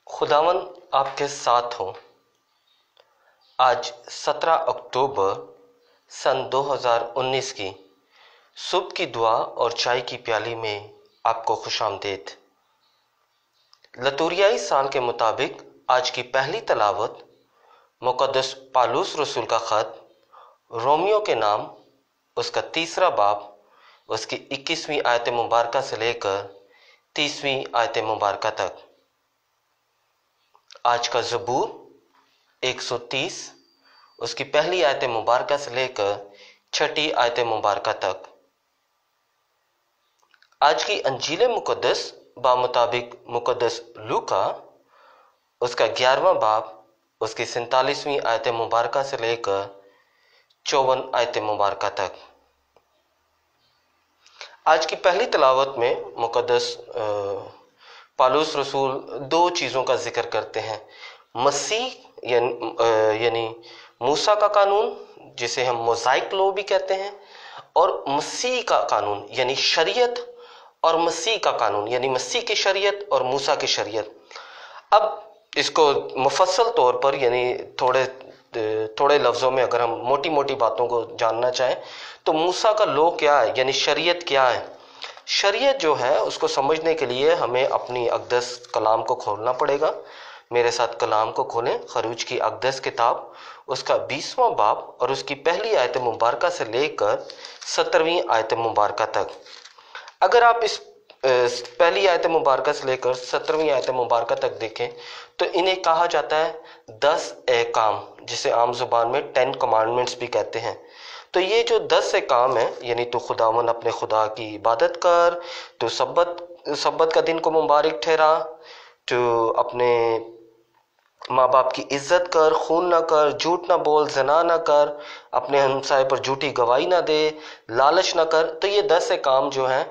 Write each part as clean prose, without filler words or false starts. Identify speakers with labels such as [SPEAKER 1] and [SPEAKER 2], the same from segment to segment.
[SPEAKER 1] खुदावन आपके साथ हो। आज 17 अक्टूबर सन 2019 की सुबह की दुआ और चाय की प्याली में आपको खुशामदीद। लतूरियाई साल के मुताबिक आज की पहली तलावत मुक़द्दस पालूस रसूल का ख़त रोमियो के नाम, उसका 3 बाब, उसकी 21वीं आयत मुबारका से लेकर 30वीं आयत मुबारका तक। आज का ज़बूर 130, उसकी पहली आयत मुबारका से लेकर 6ठी आयत मुबारका तक। आज की अंजील मुक़द्दस बामुताबिक मुक़द्दस लूका, उसका 11वां बाब, उसकी 47वीं आयत मुबारका से लेकर 54 आयत मुबारका तक। आज की पहली तलावत में मुक़द्दस पालूस रसूल दो चीज़ों का जिक्र करते हैं। मसीह यानी मूसा का कानून, जिसे हम मोज़ाइक लॉ भी कहते हैं, और मसीह का कानून यानी शरीयत, और मसीह का कानून यानी मसीह की शरीयत और मूसा की शरीयत। अब इसको मुफस्सल तौर पर यानी थोड़े लफ्ज़ों में अगर हम मोटी मोटी बातों को जानना चाहें तो मूसा का लॉ क्या है यानी शरीयत क्या है। शरीयत जो है उसको समझने के लिए हमें अपनी अक़दस कलाम को खोलना पड़ेगा। मेरे साथ कलाम को खोलें। खरूज की अक़दस किताब, उसका 20वां बाब और उसकी पहली आयत मुबारका से लेकर 17वीं आयत मुबारका तक। अगर आप इस पहली आयत मुबारका से लेकर 17वीं आयत मुबारका तक देखें तो इन्हें कहा जाता है 10 अहकाम, जिसे आम ज़ुबान में 10 कमांडमेंट्स भी कहते हैं। तो ये जो 10 अहकाम है यानी तो खुदावन अपने खुदा की इबादत कर, तो सब्बत का दिन को मुबारक ठहरा, तो अपने माँ बाप की इज्जत कर, खून ना कर, झूठ ना बोल, ज़ना ना कर, अपने हमसाए पर झूठी गवाही ना दे, लालच ना कर। तो ये 10 काम जो हैं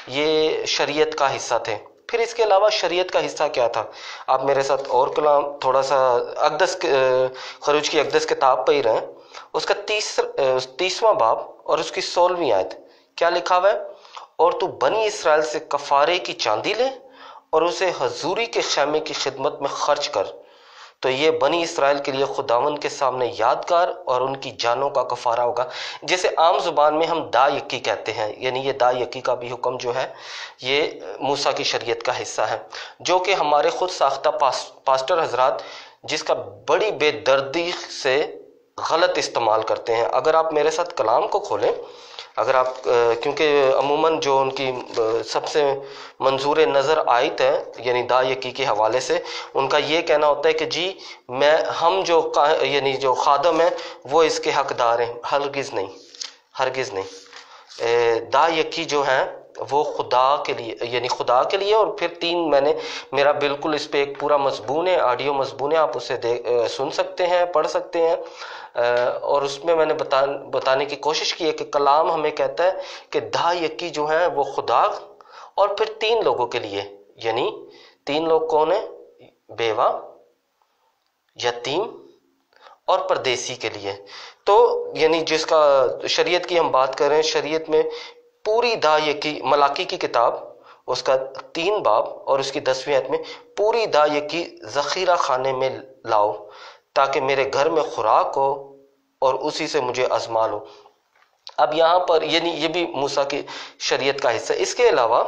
[SPEAKER 1] ये शरीयत का हिस्सा थे। फिर इसके अलावा शरीयत का हिस्सा क्या था, आप मेरे साथ और कलाम थोड़ा सा खरूज की अक़दस किताब पर ही रहें। उसका 30वां बाब और उसकी 16वीं आयत क्या लिखा हुआ है, और तू बनी इसराइल से कफ़ारे की चांदी ले और उसे हजूरी के ख़ैमे की खिदमत में खर्च कर। तो ये बनी इसराइल के लिए खुदावंद के सामने यादगार और उनकी जानों का कफ़ारा होगा, जिसे आम ज़ुबान में हम दा यकी कहते हैं। यानी ये दा यकी का भी हुक्म जो है ये मूसा की शरीयत का हिस्सा है, जो कि हमारे खुद साख्ता पास्टर हजरात जिसका बड़ी बेदर्दी से गलत इस्तेमाल करते हैं। अगर आप मेरे साथ कलाम को खोलें, अगर आप क्योंकि अमूमन जो उनकी सबसे मंजूर नज़र आयत है यानी दा यकी के हवाले से उनका ये कहना होता है कि जी हम जो यानी जो खादम है वो इसके हकदार हैं। हरगिज़ नहीं। दा यकी जो है वो खुदा के लिए यानी खुदा के लिए। और फिर मेरा बिल्कुल इस पर एक पूरा मज़बून है, ऑडियो मज़बून है, आप उसे सुन सकते हैं, पढ़ सकते हैं। और उसमें मैंने बताने की कोशिश की है कि कलाम हमें कहता है कि दा यकी जो है वो खुदा और फिर 3 लोगों के लिए, यानी 3 लोग कौन है, बेवा, यतीम और परदेसी के लिए। तो यानी जिसका शरीयत की हम बात कर रहे हैं, शरीयत में पूरी दा यकी, मलाकी की किताब उसका 3 बाब और उसकी 10वीं आयत में पूरी दा यकी ज़ख़ीरा खाने में लाओ ताकि मेरे घर में खुराक हो और उसी से मुझे आज़मा लो। अब यहाँ पर यानी ये भी मूसा की शरीयत का हिस्सा। इसके अलावा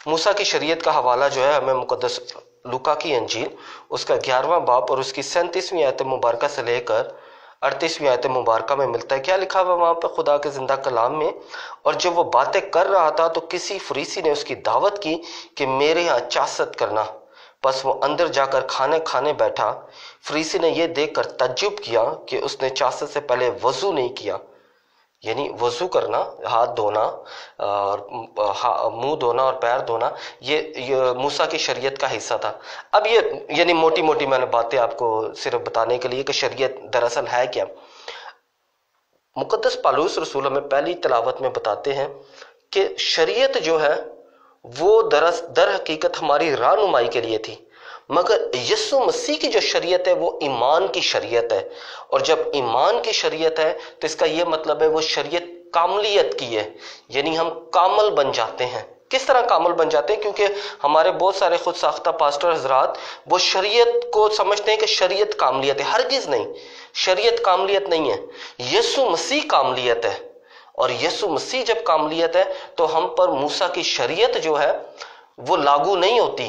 [SPEAKER 1] मूसा की शरीयत का हवाला जो है हमें मुक़द्दस लूका की अंजील, उसका 11वां बाब और उसकी 37वीं आयत मुबारका से लेकर 38वीं आयत मुबारका में मिलता है। क्या लिखा हुआ वहाँ पर खुदा के ज़िंदा कलाम में, और जब वो बातें कर रहा था तो किसी फरीसी ने उसकी दावत की कि मेरे यहाँ चासत करना। बस वो अंदर जाकर खाने बैठा। फरीसी ने यह देखकर तज्जुब किया कि उसने चासत से पहले वज़ू नहीं किया। यानी वज़ू करना, हाथ धोना और मुंह धोना और पैर धोना, ये मूसा की शरीयत का हिस्सा था। अब ये यानी मोटी मोटी मैंने बातें आपको सिर्फ बताने के लिए कि शरीयत दरअसल है क्या। मुक़द्दस पालूस रसूल हमें पहली तलावत में बताते हैं कि शरीयत जो है वो दर हकीकत हमारी रहनुमाई के लिए थी, मगर यीशु मसीह की जो शरीयत है वो ईमान की शरीयत है। और जब ईमान की शरीयत है तो इसका ये मतलब है वो शरीयत कामलियत की है, यानी हम कामल बन जाते हैं। किस तरह कामिल बन जाते हैं? क्योंकि हमारे बहुत सारे खुद साख्ता पास्टर हजरात वो शरीयत को समझते हैं कि शरीयत कामलियत है। हरगिज नहीं, शरीयत कामलियत नहीं है, यीशु मसीह कामलियत है। और यीशु मसीह जब कामलियत है तो हम पर मूसा की शरीयत जो है वो लागू नहीं होती,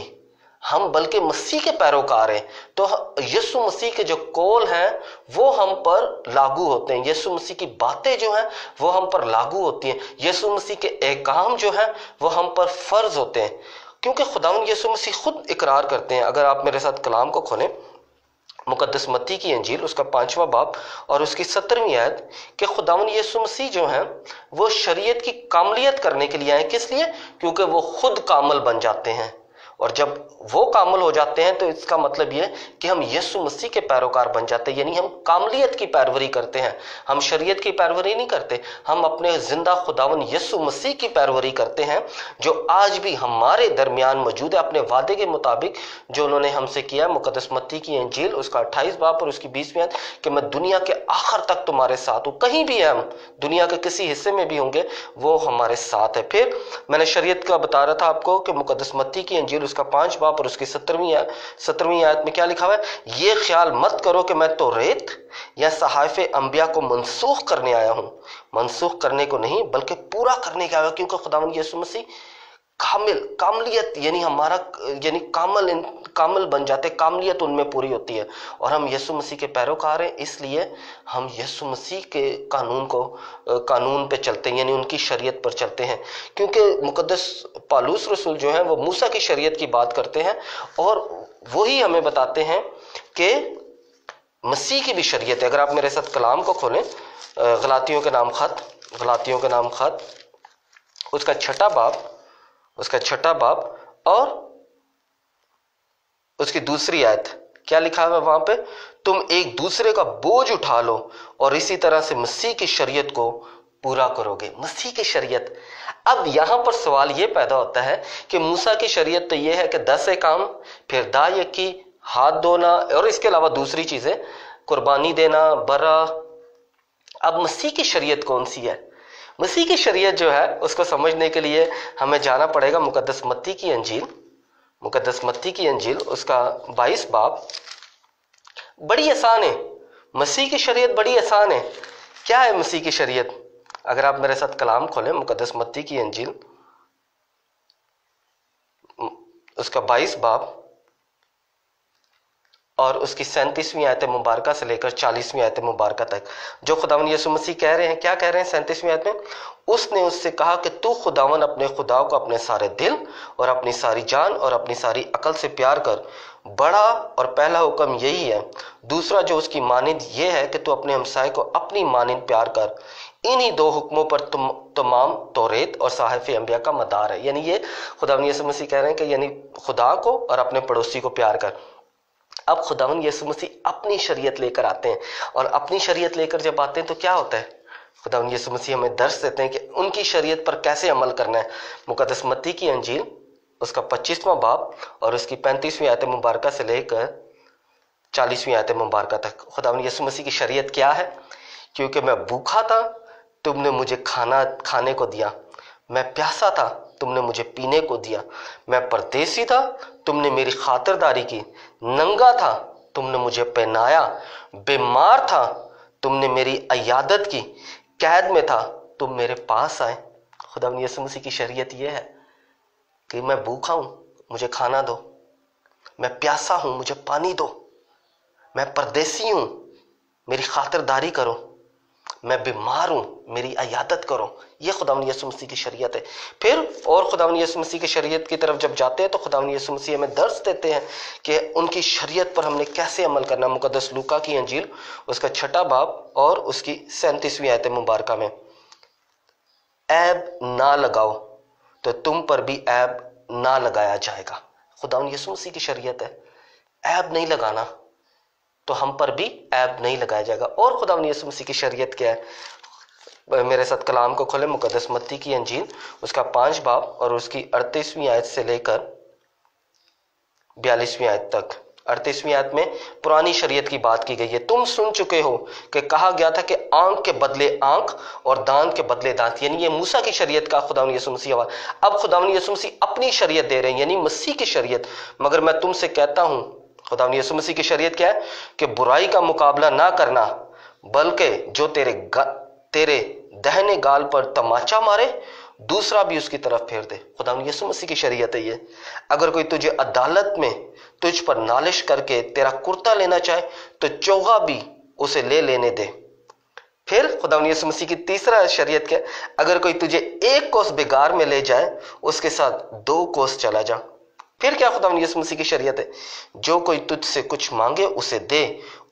[SPEAKER 1] हम बल्कि मसीह के पैरोकार हैं। तो यीशु मसीह के जो कौल हैं वो हम पर लागू होते हैं, यीशु मसीह की बातें जो हैं वो हम पर लागू होती हैं, यीशु मसीह के अहकाम जो हैं वो हम पर फर्ज होते हैं। क्योंकि खुदावंद यीशु मसीह खुद इकरार करते हैं। अगर आप मेरे साथ कलाम को खोलें, मुकद्दस मत्ती की इंजील उसका 5वां बाब और उसकी 17वीं आयत, कि खुदावंद यीशु मसीह जो हैं वो शरीयत की कामलियत करने के लिए आए। किस लिए? क्योंकि वो खुद कामल बन जाते हैं। और जब वो कामल हो जाते हैं तो इसका मतलब ये कि हम यीशु मसीह के पैरोकार बन जाते हैं, यानी हम कामलियत की पैरवरी करते हैं। हम शरीयत की पैरवरी नहीं करते, हम अपने जिंदा खुदावंद यीशु मसीह की पैरवरी करते हैं, जो आज भी हमारे दरमियान मौजूद है अपने वादे के मुताबिक जो उन्होंने हमसे किया। मुकद्दस मत्ती की इंजील उसका 28 बाब और उसकी 20वीं आयत, कि मैं दुनिया के आखिर तक तुम्हारे साथ हूं। कहीं भी हम दुनिया के किसी हिस्से में भी होंगे वो हमारे साथ है। फिर मैंने शरीयत का बता रहा था आपको कि मुकद्दस मत्ती की इंजील उसका 5 बाब और उसकी 17वीं आयत में क्या लिखा हुआ है? ये ख्याल मत करो कि मैं तौरेत या सहाइफे अंबिया को मनसूख करने आया हूं। मनसूख करने को नहीं बल्कि पूरा करने के आया, क्योंकि खुदावंद यीशु मसीह कामलियत यानी हमारा यानी कामल बन जाते, कामलियत उनमें पूरी होती है। और हम यीशु मसीह के पैरोकार हैं, इसलिए हम यीशु मसीह के कानून पे चलते हैं, यानी उनकी शरीयत पर चलते हैं। क्योंकि मुकद्दस पालूस रसूल जो है वो मूसा की शरीयत की बात करते हैं और वही हमें बताते हैं कि मसीह की भी शरीयत है। अगर आप मेरे साथ कलाम को खोलें, गलातियों के नाम खत उसका 6 बाब और उसकी दूसरी आयत, क्या लिखा है वहां पे? तुम एक दूसरे का बोझ उठा लो और इसी तरह से मसीह की शरीयत को पूरा करोगे। मसीह की शरीयत। अब यहां पर सवाल यह पैदा होता है कि मूसा की शरीयत तो यह है कि 10 काम, फिर दायकी, हाथ धोना और इसके अलावा दूसरी चीजें, कुर्बानी देना, बरा। अब मसीह की शरीयत कौन सी है? मसीह की शरीयत जो है उसको समझने के लिए हमें जाना पड़ेगा मुकद्दस मत्ती की इंजील उसका 22 बाब। बड़ी आसान है मसीह की शरीयत, बड़ी आसान है। क्या है मसीह की शरीयत? अगर आप मेरे साथ कलाम खोलें, मुकद्दस मत्ती की इंजील उसका 22 बाब और उसकी 37वीं आयत मुबारका से लेकर 40वीं आयत मुबारका तक, जो खुदावन यीशु मसीह कह रहे हैं। क्या कह रहे हैं 37वीं आयत में? उसने उससे कहा कि तू खुदावन अपने खुदा को अपने सारे दिल और अपनी सारी जान और अपनी सारी अकल से प्यार कर। बड़ा और पहला हुक्म यही है। दूसरा जो उसकी मानिंद ये है कि तू अपने हमसाए को अपनी मानिंद प्यार कर। इन्हीं 2 हुक्मों पर तमाम तौरेत और साहिफे अंबिया का मदार है। यानी ये खुदावन यीशु मसीह कह रहे हैं कि यानी खुदा को और अपने पड़ोसी को प्यार कर। अब खुदावंद यीशु मसीह अपनी शरीयत लेकर आते हैं और अपनी शरीयत लेकर जब आते हैं तो क्या होता है? खुदावंद यीशु मसीह हमें दर्श देते हैं कि उनकी शरीयत पर कैसे अमल करना है। मुकद्दस मत्ती की इंजील उसका 25वां बाब और उसकी 35वीं आयत मुबारका से लेकर 40वीं आयत मुबारका तक। खुदावंद यीशु मसीह की शरीयत क्या है? क्योंकि मैं भूखा था, तुमने मुझे खाने को दिया, मैं प्यासा था, तुमने मुझे पीने को दिया, मैं परदेसी था, तुमने मेरी खातिरदारी की, नंगा था, तुमने मुझे पहनाया, बीमार था, तुमने मेरी इयादत की, कैद में था, तुम मेरे पास आए। खुदावंद यीशु मसीह की शरीयत यह है कि मैं भूखा हूं, मुझे खाना दो, मैं प्यासा हूं, मुझे पानी दो, मैं परदेसी हूं, मेरी खातिरदारी करो, मैं बीमार हूं, मेरी इयादत करो। यह खुदावंद यीशु मसीह की शरीयत है। फिर और खुदावंद यीशु मसीह की शरीयत की तरफ जब जाते हैं तो खुदावंद यीशु मसीह हमें दर्श देते हैं कि उनकी शरीयत पर हमने कैसे अमल करना। मुकद्दस लूका की इंजील उसका 6 बाब और उसकी 37वीं आयत मुबारका में, ऐब ना लगाओ तो तुम पर भी ऐब ना लगाया जाएगा। खुदावंद यीशु मसीह की शरीयत है, ऐब नहीं लगाना तो हम पर भी ऐब नहीं लगाया जाएगा। और खुदावंद यीशु मसीह की शरीयत क्या है? मेरे साथ कलाम को खोले, मुकद्दस मत्ती की इंजील उसका 5 बाब और उसकी 38वीं आयत से लेकर 42वीं आयत तक। 38वीं आयत में पुरानी शरीयत की बात की गई है। तुम सुन चुके हो कि कहा गया था कि आंख के बदले आंख और दांत के बदले दांत, यानी ये मूसा की शरीयत का खुदावंद यीशु मसीह हुआ। अब खुदावंद यीशु मसीह अपनी शरीयत दे रहे हैं, यानी मसीह की शरीयत। मगर मैं तुमसे कहता हूं, खुदावंद यीशु मसीह की शरीयत क्या है कि बुराई का मुकाबला ना करना, बल्कि जो तेरे दाहिने गाल पर तमाचा मारे दूसरा भी उसकी तरफ फेर दे। खुदावंद यीशु मसीह की शरीयत है ये। अगर कोई तुझे अदालत में तुझ पर नालिश करके तेरा कुर्ता लेना चाहे तो चौगा भी उसे ले लेने दे। फिर खुदावंद यीशु मसीह की तीसरा शरीयत क्या, अगर कोई तुझे एक कोस बेगार में ले जाए उसके साथ 2 कोस चला जा। फिर क्या खुदावंद यीशु मसीह की शरीयत है, जो कोई तुझसे कुछ मांगे उसे दे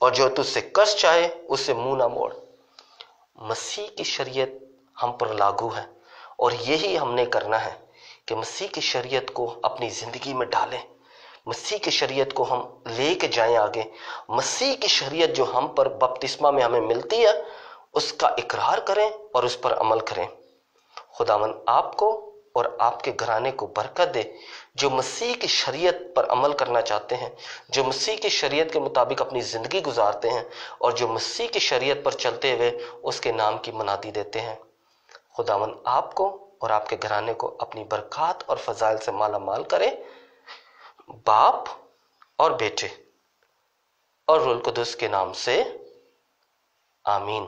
[SPEAKER 1] और जो तुझसे कर्ज चाहे उससे मुंह ना मोड़। मसीह की शरीयत हम पर लागू है और यही हमने करना है कि मसीह की शरीयत को अपनी जिंदगी में डालें, मसीह की शरीयत को हम लेके जाएं आगे। मसीह की शरीयत जो हम पर बपतिस्मा में हमें मिलती है उसका इकरार करें और उस पर अमल करें। खुदावंद आपको और आपके घराने को बरकत दे, जो मसीह की शरीयत पर अमल करना चाहते हैं, जो मसीह की शरीयत के मुताबिक अपनी जिंदगी गुजारते हैं और जो मसीह की शरीयत पर चलते हुए उसके नाम की मनादी देते हैं। खुदावंद आपको और आपके घराने को अपनी बरकत और फजाइल से माला माल करे, बाप और बेटे और रूह कुदस के नाम से आमीन।